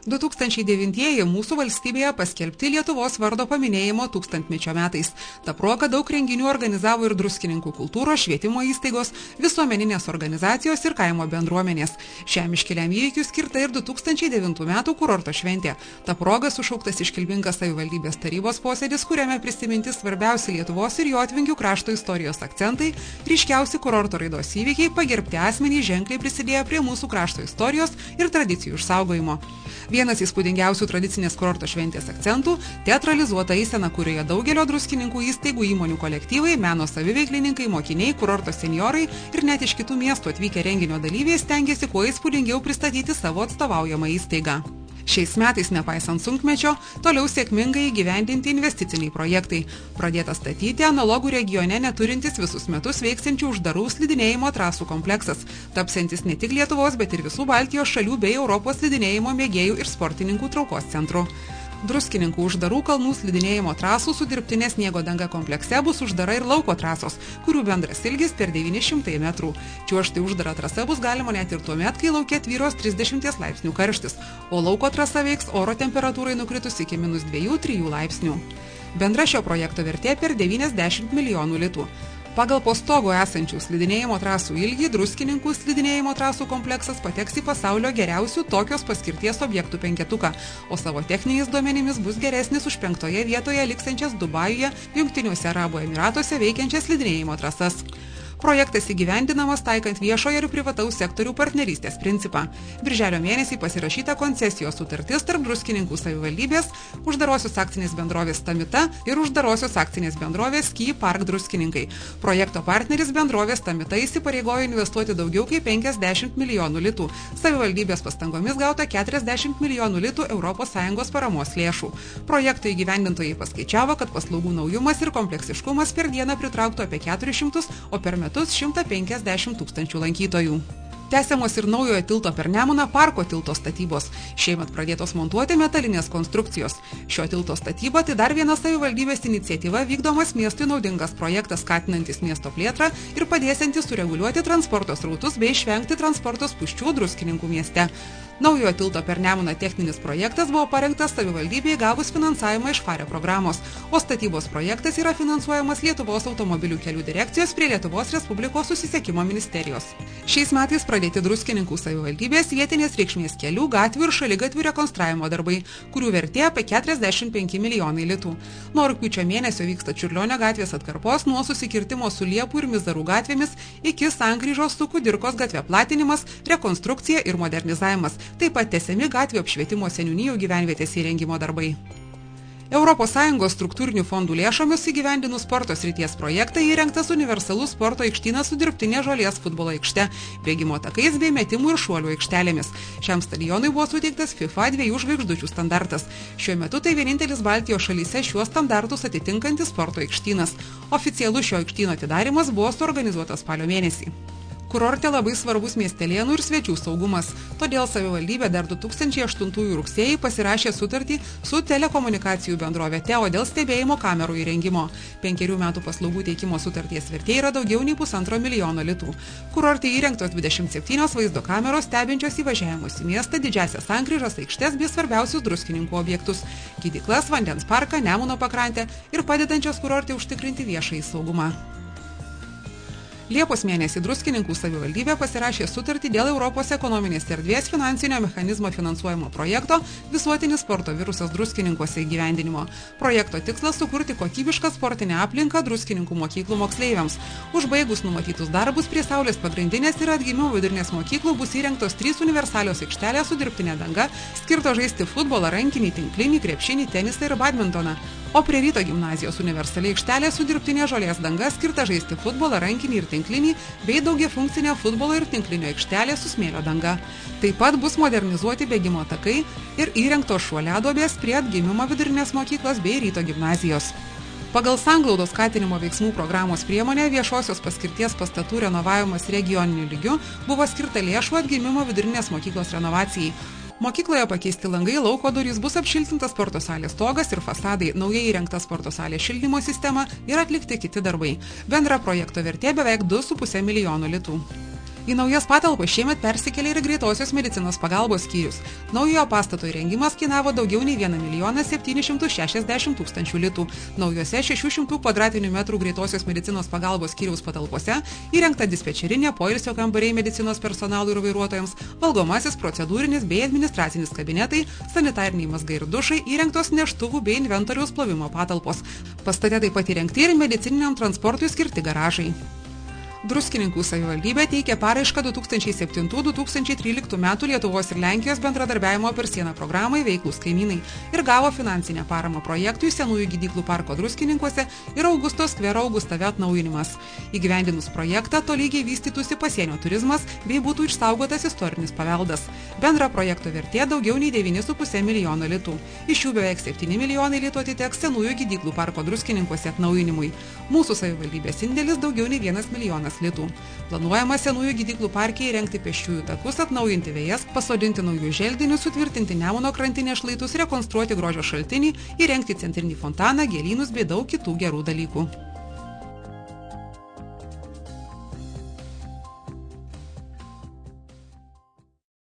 2009 mūsų valstybėje paskelbti Lietuvos vardo paminėjimo 1000-mečio metais. Ta proga daug renginių organizavo ir Druskininkų kultūros, švietimo įstaigos, visuomeninės organizacijos ir kaimo bendruomenės. Šiam iškiliam įvykiui skirta ir 2009 metų kurorto šventė. Ta proga sušauktas iškilmingas savivaldybės tarybos posėdis, kuriame prisiminti svarbiausi Lietuvos ir Jotvingių krašto istorijos akcentai, ryškiausi kurorto raidos įvykiai, pagerbti asmenys ženkliai prisidėjo prie mūsų krašto istorijos ir tradicijų išsaugojimo. Vienas įspūdingiausių tradicinės kurorto šventės akcentų – teatralizuota eisena, kurioje daugelio druskininkų įstaigų, įmonių kolektyvai, meno saviveiklininkai, mokiniai, kurorto senjorai ir net iš kitų miestų atvykę renginio dalyviai stengiasi kuo įspūdingiau pristatyti savo atstovaujamą įstaigą. Šiais metais, nepaisant sunkmečio, toliau sėkmingai įgyvendinti investiciniai projektai. Pradėtas statyti analogų regione neturintis visus metus veiksiančių uždarų slidinėjimo trasų kompleksas, tapsiantis ne tik Lietuvos, bet ir visų Baltijos šalių bei Europos slidinėjimo mėgėjų ir sportininkų traukos centru. Druskininkų uždarų kalnų slidinėjimo trasų su dirbtinė sniego danga komplekse bus uždara ir lauko trasos, kurių bendras ilgis per 900 metrų. Čiuožti uždarą trasą bus galima net ir tuomet, kai lauke tvyros 30 laipsnių karštis, o lauko trasa veiks oro temperatūrai nukritus iki -2–3 laipsnių. Bendra šio projekto vertė per 90 milijonų litų. Pagal po stogu esančių slidinėjimo trasų ilgį Druskininkų slidinėjimo trasų kompleksas pateks į pasaulio geriausių tokios paskirties objektų penketuką, o savo techniniais duomenimis bus geresnis už 5. vietoje liksančias Dubajuje, Jungtiniuose Arabų Emyratuose veikiančias slidinėjimo trasas. Projektas įgyvendinamas taikant viešojo ir privataus sektorių partnerystės principą. Birželio mėnesį pasirašyta koncesijos sutartis tarp Druskininkų savivaldybės, uždarosios akcinės bendrovės Tamita ir uždarosios akcinės bendrovės Ski Park Druskininkai. Projekto partneris bendrovės Tamita įsipareigojo investuoti daugiau kaip 50 milijonų litų. Savivaldybės pastangomis gauta 40 milijonų litų ES paramos lėšų. Projekto įgyvendintojai paskaičiavo, kad paslaugų naujumas ir kompleksiškumas per dieną pritrauktų apie 400, o per metus 150 tūkstančių lankytojų. Tęsiamos ir naujojo tilto per Nemuną parko tilto statybos. Šiemet pradėtos montuoti metalinės konstrukcijos. Šio tilto statyba tai dar viena savivaldybės iniciatyva vykdomas miestui naudingas projektas, skatinantis miesto plėtrą ir padėsiantis sureguliuoti transporto srautus bei išvengti transporto spūsčių Druskininkų mieste. Naujojo tilto per Nemuną techninis projektas buvo parengtas savivaldybei gavus finansavimą iš FARE programos, o statybos projektas yra finansuojamas Lietuvos automobilių kelių direkcijos prie Lietuvos Respublikos susisiekimo ministerijos. Šiais metais pradėti Druskininkų savivaldybės vietinės reikšmės kelių, gatvių ir šaligatvių rekonstravimo darbai, kurių vertė apie 45 milijonai litų. Nuo rugpjūčio mėnesio vyksta Čiurlionio gatvės atkarpos nuo susikirtimo su Liepų ir Mizarų gatvėmis iki sankryžos su Kudirkos gatve platinimas, rekonstrukcija ir modernizavimas. Taip pat tęsiami gatvių apšvietimo seniūnijų gyvenvietės įrengimo darbai. ES struktūrinių fondų lėšomis įgyvendinus sporto srities projektą įrengtas universalus sporto aikštynas su dirbtinė žolės futbolo aikšte, bėgimo takais bei metimų ir šuolių aikštelėmis. Šiam stadionui buvo suteiktas FIFA 2 žvaigždučių standartas. Šiuo metu tai vienintelis Baltijos šalyse šiuos standartus atitinkantis sporto aikštynas. Oficialus šio aikštyno atidarimas buvo suorganizuotas spalio mėnesį. Kurorte labai svarbus miestelėnų ir svečių saugumas, todėl savivaldybė dar 2008 rugsėjį pasirašė sutartį su telekomunikacijų bendrovė Teo dėl stebėjimo kamerų įrengimo. 5 metų paslaugų teikimo sutarties vertė yra daugiau nei 1,5 milijono litų. Kurorte įrengtos 27 vaizdo kameros stebinčios įvažiavimus į miestą, didžiąsias sankryžas, aikštes bei svarbiausius Druskininkų objektus – gydyklas, vandens parką, Nemuno pakrantę ir padedančios kurorte užtikrinti viešąjį saugumą. Liepos mėnesį Druskininkų savivaldybė pasirašė sutartį dėl Europos ekonominės erdvės finansinio mechanizmo finansuojamo projekto Visuotinis sporto virusas Druskininkuose įgyvendinimo. Projekto tikslas sukurti kokybišką sportinę aplinką Druskininkų mokyklų moksleiviams. Užbaigus numatytus darbus prie Saulės pagrindinės ir Atgimimo vidurinės mokyklų bus įrengtos 3 universalios aikštelės su dirbtinė danga, skirto žaisti futbolą, rankinį, tinklinį, krepšinį, tenisą ir badmintoną. O prie Ryto gimnazijos universali aikštelė su dirbtinė žolės danga skirta žaisti futbolą, rankinį ir tinklinį, bei daugiafunkcinė futbolo ir tinklinio aikštelė su smėlio danga. Taip pat bus modernizuoti bėgimo takai ir įrengtos šuoliaduobės prie Atgimimo vidurinės mokyklos bei Ryto gimnazijos. Pagal sanglaudos skatinimo veiksmų programos priemonę viešosios paskirties pastatų renovavimas regioniniu lygiu buvo skirta lėšų Atgimimo vidurinės mokyklos renovacijai. Mokykloje pakeisti langai, lauko durys, bus apšiltintas sporto salės stogas ir fasadai, naujai įrengta sporto salės šildymo sistema ir atlikti kiti darbai. Bendra projekto vertė beveik 2,5 milijono litų. Į naujas patalpas šiemet persikėlė ir greitosios medicinos pagalbos skyrius. Naujojo pastato įrengimas kainavo daugiau nei 1 760 000 litų. Naujose 600 kvadratinių metrų greitosios medicinos pagalbos skyriaus patalpose įrengta dispečerinė, poilsio kambariai medicinos personalui ir vairuotojams, valgomasis, procedūrinis bei administracinis kabinetai, sanitariniai mazgai ir dušai, įrengtos neštuvų bei inventoriaus plovimo patalpos. Pastate taip pat įrengti ir medicininiam transportui skirti garažai. Druskininkų savivaldybė teikė paraišką 2007-2013 metų Lietuvos ir Lenkijos bendradarbiavimo per sieną programai Veiklūs kaimynai ir gavo finansinę paramą projektui Senųjų gydyklų parko Druskininkuose ir Augusto skvero Augustave atnaujinimas. Įgyvendinus projektą tolygiai vystytųsi pasienio turizmas bei būtų išsaugotas istorinis paveldas. Bendra projekto vertė daugiau nei 9,5 milijono litų. Iš jų beveik 7 milijonai litų atiteks Senųjų gydyklų parko Druskininkuose atnaujinimui. Mūsų savivaldybės indėlis daugiau nei 1 milijonas litų. Planuojama Senųjų gydyklų parke įrengti pėsčiųjų takus, atnaujinti vejas, pasodinti naujus želdinius, sutvirtinti Nemuno krantinės šlaitus, rekonstruoti grožio šaltinį, įrengti centrinį fontaną, gėlynus bei daug kitų gerų dalykų.